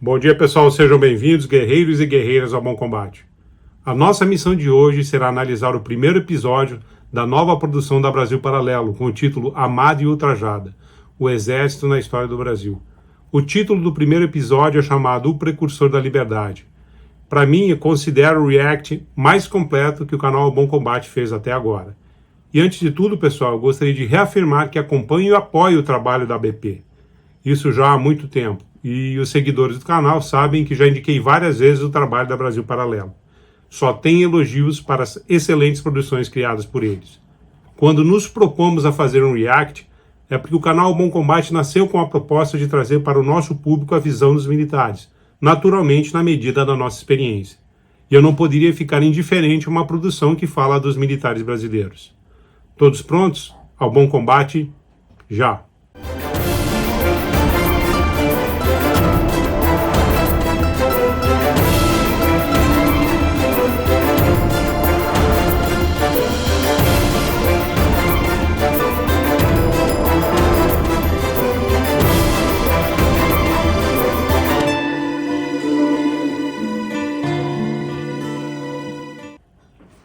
Bom dia, pessoal, sejam bem-vindos, guerreiros e guerreiras ao Bom Combate. A nossa missão de hoje será analisar o primeiro episódio da nova produção da Brasil Paralelo, com o título Amada e Ultrajada, o Exército na História do Brasil. O título do primeiro episódio é chamado O Precursor da Liberdade. Para mim, eu considero o react mais completo que o canal Bom Combate fez até agora. E antes de tudo, pessoal, eu gostaria de reafirmar que acompanho e apoio o trabalho da BP. Isso já há muito tempo. E os seguidores do canal sabem que já indiquei várias vezes o trabalho da Brasil Paralelo. Só tem elogios para as excelentes produções criadas por eles. Quando nos propomos a fazer um react, é porque o canal Bom Combate nasceu com a proposta de trazer para o nosso público a visão dos militares, naturalmente na medida da nossa experiência. E eu não poderia ficar indiferente a uma produção que fala dos militares brasileiros. Todos prontos? Ao Bom Combate, já!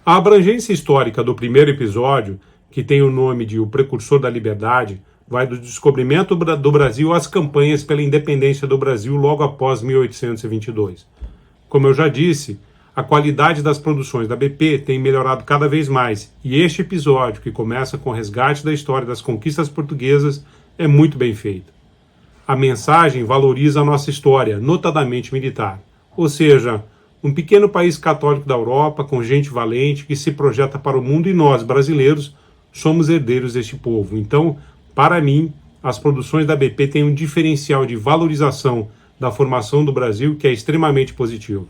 A abrangência histórica do primeiro episódio, que tem o nome de O Precursor da Liberdade, vai do descobrimento do Brasil às campanhas pela independência do Brasil logo após 1822. Como eu já disse, a qualidade das produções da BP tem melhorado cada vez mais, e este episódio, que começa com o resgate da história das conquistas portuguesas, é muito bem feito. A mensagem valoriza a nossa história, notadamente militar, ou seja, um pequeno país católico da Europa, com gente valente, que se projeta para o mundo, e nós, brasileiros, somos herdeiros deste povo. Então, para mim, as produções da BP têm um diferencial de valorização da formação do Brasil que é extremamente positivo.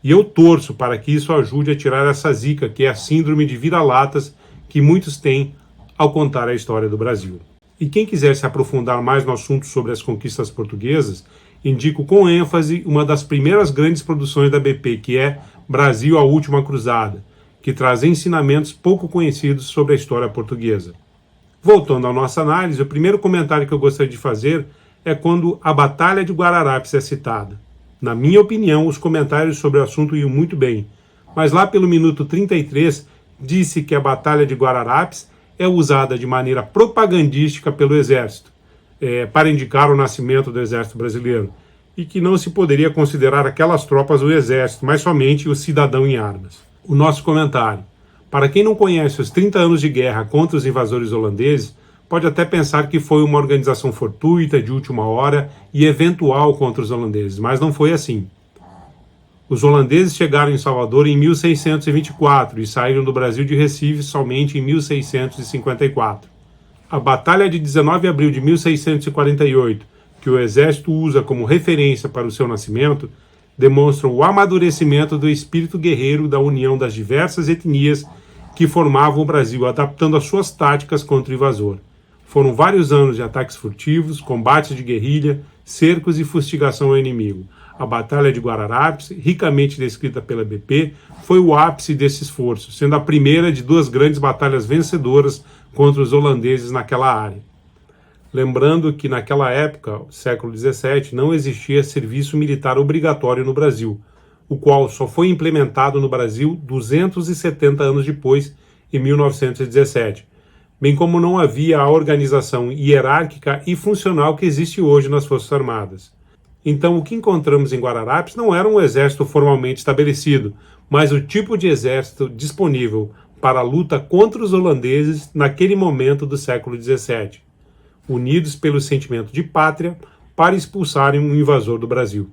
E eu torço para que isso ajude a tirar essa zica, que é a síndrome de vira-latas que muitos têm ao contar a história do Brasil. E quem quiser se aprofundar mais no assunto sobre as conquistas portuguesas, indico com ênfase uma das primeiras grandes produções da BP, que é Brasil, a Última Cruzada, que traz ensinamentos pouco conhecidos sobre a história portuguesa. Voltando à nossa análise, o primeiro comentário que eu gostaria de fazer é quando a Batalha de Guararapes é citada. Na minha opinião, os comentários sobre o assunto iam muito bem, mas lá pelo minuto 33 disse que a Batalha de Guararapes é usada de maneira propagandística pelo Exército, para indicar o nascimento do Exército Brasileiro, e que não se poderia considerar aquelas tropas o Exército, mas somente o cidadão em armas. O nosso comentário. Para quem não conhece os 30 anos de guerra contra os invasores holandeses, pode até pensar que foi uma organização fortuita, de última hora e eventual contra os holandeses, mas não foi assim. Os holandeses chegaram em Salvador em 1624 e saíram do Brasil de Recife somente em 1654. A Batalha de 19 de abril de 1648, que o Exército usa como referência para o seu nascimento, demonstra o amadurecimento do espírito guerreiro da união das diversas etnias que formavam o Brasil, adaptando as suas táticas contra o invasor. Foram vários anos de ataques furtivos, combates de guerrilha, cercos e fustigação ao inimigo. A Batalha de Guararapes, ricamente descrita pela BP, foi o ápice desse esforço, sendo a primeira de duas grandes batalhas vencedoras contra os holandeses naquela área. Lembrando que naquela época, século XVII, não existia serviço militar obrigatório no Brasil, o qual só foi implementado no Brasil 270 anos depois, em 1917, bem como não havia a organização hierárquica e funcional que existe hoje nas Forças Armadas. Então, o que encontramos em Guararapes não era um exército formalmente estabelecido, mas o tipo de exército disponível para a luta contra os holandeses naquele momento do século XVII, unidos pelo sentimento de pátria para expulsarem um invasor do Brasil.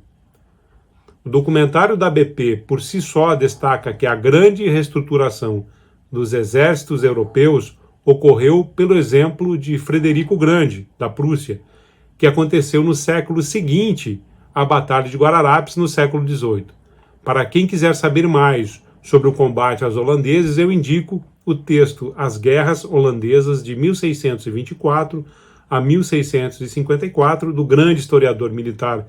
O documentário da BP, por si só, destaca que a grande reestruturação dos exércitos europeus ocorreu pelo exemplo de Frederico o Grande, da Prússia, que aconteceu no século seguinte à Batalha de Guararapes, no século XVIII. Para quem quiser saber mais sobre o combate aos holandeses, eu indico o texto As Guerras Holandesas de 1624 a 1654, do grande historiador militar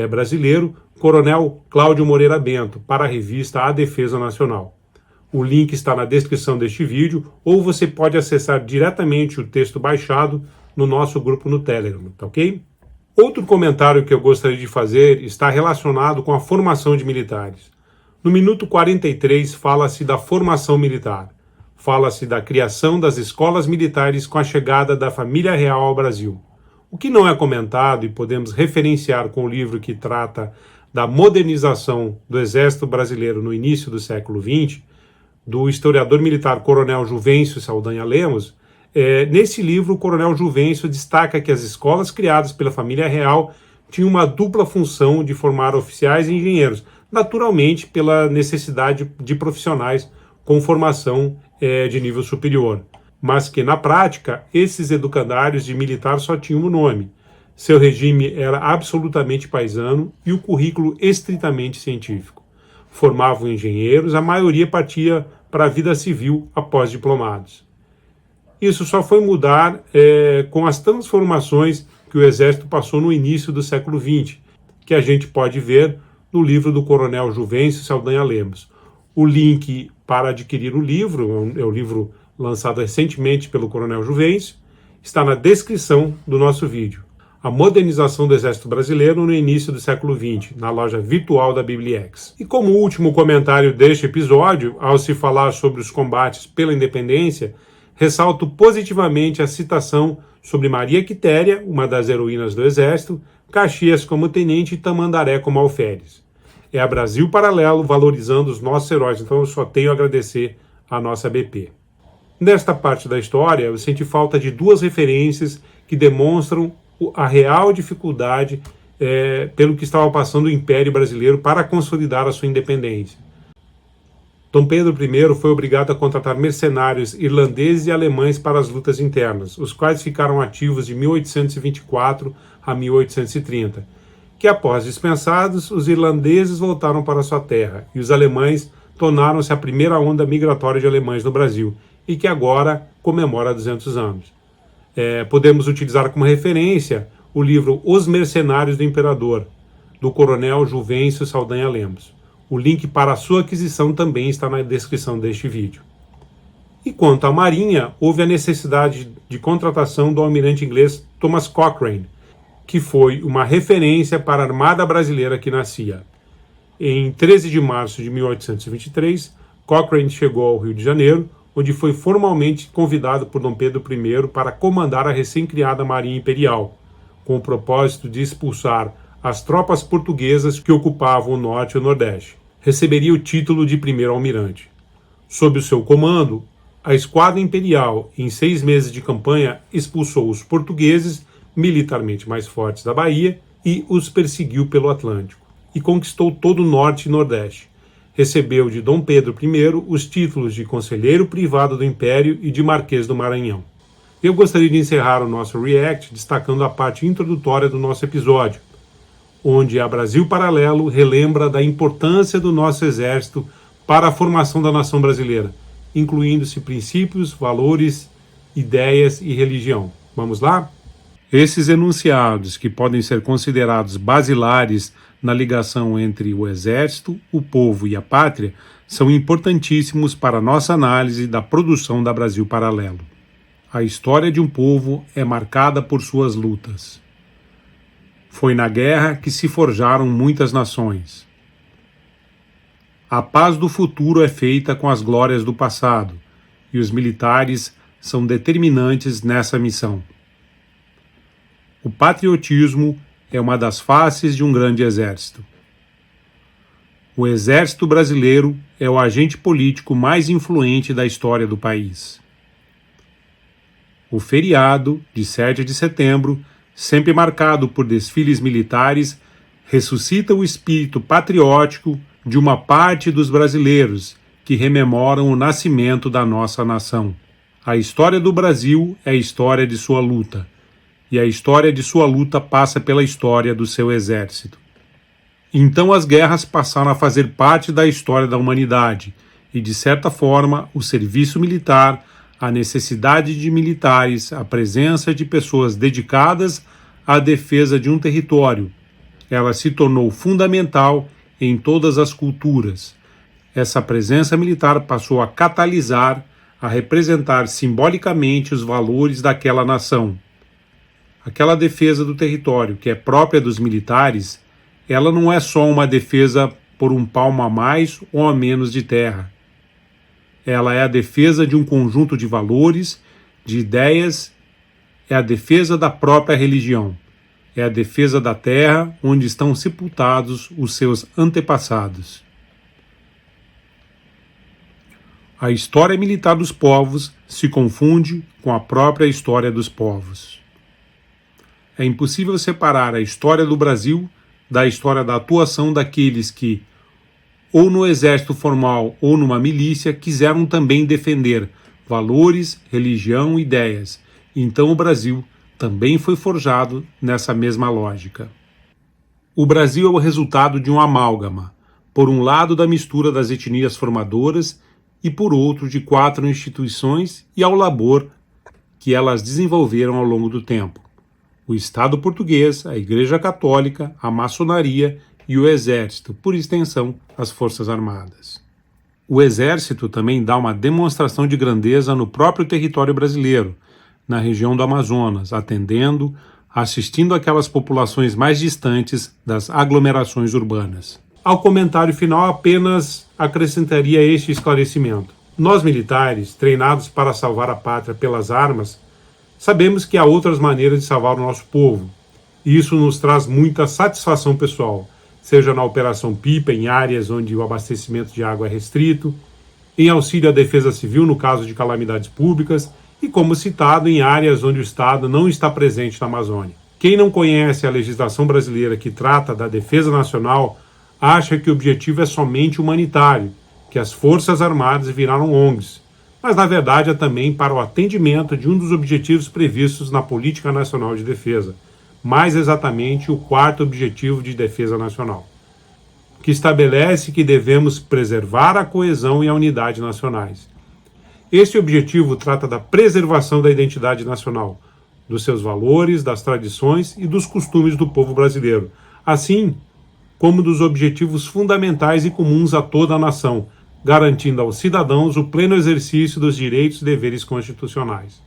brasileiro, Coronel Cláudio Moreira Bento, para a revista A Defesa Nacional. O link está na descrição deste vídeo, ou você pode acessar diretamente o texto baixado no nosso grupo no Telegram, tá ok? Outro comentário que eu gostaria de fazer está relacionado com a formação de militares. No minuto 43 fala-se da formação militar. Fala-se da criação das escolas militares com a chegada da família real ao Brasil. O que não é comentado e podemos referenciar com o livro que trata da modernização do Exército Brasileiro no início do século XX, do historiador militar Coronel Juvencio Saldanha Lemos, nesse livro o Coronel Juvencio destaca que as escolas criadas pela família real tinham uma dupla função de formar oficiais e engenheiros, naturalmente pela necessidade de profissionais com formação de nível superior, mas que na prática esses educandários de militar só tinham um nome. Seu regime era absolutamente paisano e o currículo estritamente científico. Formavam engenheiros, a maioria partia para a vida civil após diplomados. Isso só foi mudar com as transformações que o Exército passou no início do século XX, que a gente pode ver no livro do Coronel Juvencio Saldanha Lemos. O link para adquirir o livro, é o livro lançado recentemente pelo Coronel Juvencio, está na descrição do nosso vídeo. A modernização do Exército Brasileiro no início do século XX, na loja virtual da Bibliex. E como último comentário deste episódio, ao se falar sobre os combates pela independência, ressalto positivamente a citação sobre Maria Quitéria, uma das heroínas do Exército, Caxias como tenente e Tamandaré como alferes. É a Brasil Paralelo valorizando os nossos heróis, então eu só tenho a agradecer à nossa BP. Nesta parte da história, eu senti falta de duas referências que demonstram a real dificuldade pelo que estava passando o Império Brasileiro para consolidar a sua independência. Dom Pedro I foi obrigado a contratar mercenários irlandeses e alemães para as lutas internas, os quais ficaram ativos de 1824 a 1830, que após dispensados, os irlandeses voltaram para sua terra e os alemães tornaram-se a primeira onda migratória de alemães no Brasil e que agora comemora 200 anos. Podemos utilizar como referência o livro Os Mercenários do Imperador, do Coronel Juvencio Saldanha Lemos. O link para a sua aquisição também está na descrição deste vídeo. E quanto à Marinha, houve a necessidade de contratação do almirante inglês Thomas Cochrane, que foi uma referência para a Armada Brasileira que nascia. Em 13 de março de 1823, Cochrane chegou ao Rio de Janeiro, onde foi formalmente convidado por Dom Pedro I para comandar a recém-criada Marinha Imperial, com o propósito de expulsar as tropas portuguesas que ocupavam o norte e o nordeste. Receberia o título de primeiro-almirante. Sob o seu comando, a esquadra imperial, em 6 meses de campanha, expulsou os portugueses, militarmente mais fortes da Bahia, e os perseguiu pelo Atlântico, e conquistou todo o norte e nordeste. Recebeu de Dom Pedro I os títulos de Conselheiro Privado do Império e de Marquês do Maranhão. Eu gostaria de encerrar o nosso react destacando a parte introdutória do nosso episódio, onde a Brasil Paralelo relembra da importância do nosso exército para a formação da nação brasileira, incluindo-se princípios, valores, ideias e religião. Vamos lá? Esses enunciados, que podem ser considerados basilares na ligação entre o exército, o povo e a pátria, são importantíssimos para a nossa análise da produção da Brasil Paralelo. A história de um povo é marcada por suas lutas. Foi na guerra que se forjaram muitas nações. A paz do futuro é feita com as glórias do passado, e os militares são determinantes nessa missão. O patriotismo é uma das faces de um grande exército. O exército brasileiro é o agente político mais influente da história do país. O feriado de 7 de setembro, sempre marcado por desfiles militares, ressuscita o espírito patriótico de uma parte dos brasileiros que rememoram o nascimento da nossa nação. A história do Brasil é a história de sua luta, e a história de sua luta passa pela história do seu exército. Então as guerras passaram a fazer parte da história da humanidade, e de certa forma o serviço militar, a necessidade de militares, a presença de pessoas dedicadas à defesa de um território. Ela se tornou fundamental em todas as culturas. Essa presença militar passou a catalisar, a representar simbolicamente os valores daquela nação. Aquela defesa do território que é própria dos militares, ela não é só uma defesa por um palmo a mais ou a menos de terra. Ela é a defesa de um conjunto de valores, de ideias, é a defesa da própria religião, é a defesa da terra onde estão sepultados os seus antepassados. A história militar dos povos se confunde com a própria história dos povos. É impossível separar a história do Brasil da história da atuação daqueles que, ou no exército formal ou numa milícia, quiseram também defender valores, religião e ideias. Então o Brasil também foi forjado nessa mesma lógica. O Brasil é o resultado de um amálgama, por um lado da mistura das etnias formadoras e por outro de 4 instituições e ao labor que elas desenvolveram ao longo do tempo: o Estado português, a Igreja Católica, a maçonaria e o Exército, por extensão, as Forças Armadas. O Exército também dá uma demonstração de grandeza no próprio território brasileiro, na região do Amazonas, atendendo, assistindo aquelas populações mais distantes das aglomerações urbanas. Ao comentário final, apenas acrescentaria este esclarecimento. Nós militares, treinados para salvar a pátria pelas armas, sabemos que há outras maneiras de salvar o nosso povo, e isso nos traz muita satisfação pessoal, seja na Operação Pipa, em áreas onde o abastecimento de água é restrito, em auxílio à defesa civil no caso de calamidades públicas e, como citado, em áreas onde o Estado não está presente na Amazônia. Quem não conhece a legislação brasileira que trata da defesa nacional acha que o objetivo é somente humanitário, que as Forças Armadas viraram ONGs, mas na verdade é também para o atendimento de um dos objetivos previstos na Política Nacional de Defesa, mais exatamente o 4º Objetivo de Defesa Nacional, que estabelece que devemos preservar a coesão e a unidade nacionais. Este objetivo trata da preservação da identidade nacional, dos seus valores, das tradições e dos costumes do povo brasileiro, assim como dos objetivos fundamentais e comuns a toda a nação, garantindo aos cidadãos o pleno exercício dos direitos e deveres constitucionais.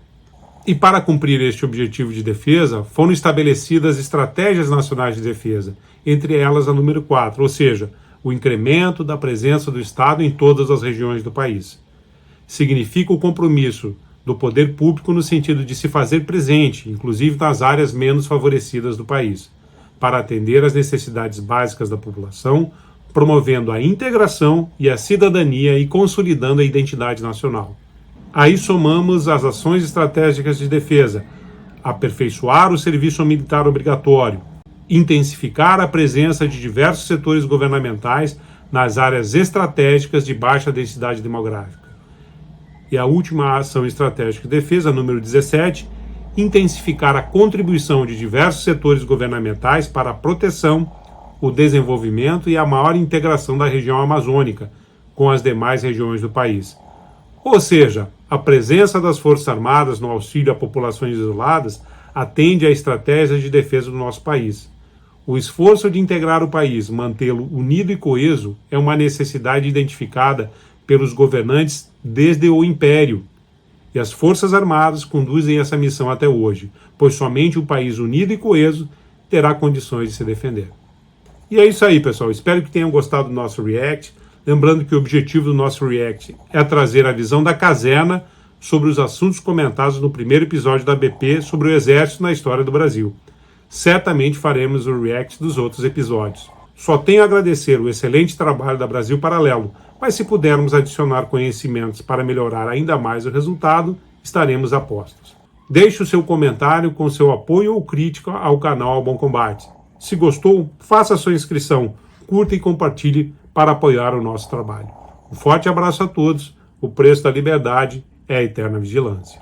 E para cumprir este objetivo de defesa, foram estabelecidas estratégias nacionais de defesa, entre elas a número 4, ou seja, o incremento da presença do Estado em todas as regiões do país. Significa o compromisso do poder público no sentido de se fazer presente, inclusive nas áreas menos favorecidas do país, para atender às necessidades básicas da população, promovendo a integração e a cidadania e consolidando a identidade nacional. Aí somamos as ações estratégicas de defesa, aperfeiçoar o serviço militar obrigatório, intensificar a presença de diversos setores governamentais nas áreas estratégicas de baixa densidade demográfica. E a última ação estratégica de defesa, número 17, intensificar a contribuição de diversos setores governamentais para a proteção, o desenvolvimento e a maior integração da região amazônica com as demais regiões do país. Ou seja, a presença das Forças Armadas no auxílio a populações isoladas atende à estratégia de defesa do nosso país. O esforço de integrar o país, mantê-lo unido e coeso, é uma necessidade identificada pelos governantes desde o Império. E as Forças Armadas conduzem essa missão até hoje, pois somente um país unido e coeso terá condições de se defender. E é isso aí, pessoal. Espero que tenham gostado do nosso React. Lembrando que o objetivo do nosso React é trazer a visão da caserna sobre os assuntos comentados no primeiro episódio da BP sobre o Exército na história do Brasil. Certamente faremos o React dos outros episódios. Só tenho a agradecer o excelente trabalho da Brasil Paralelo, mas se pudermos adicionar conhecimentos para melhorar ainda mais o resultado, estaremos a postos. Deixe o seu comentário com seu apoio ou crítica ao canal Ao Bom Combate. Se gostou, faça a sua inscrição, curta e compartilhe para apoiar o nosso trabalho. Um forte abraço a todos. O preço da liberdade é a eterna vigilância.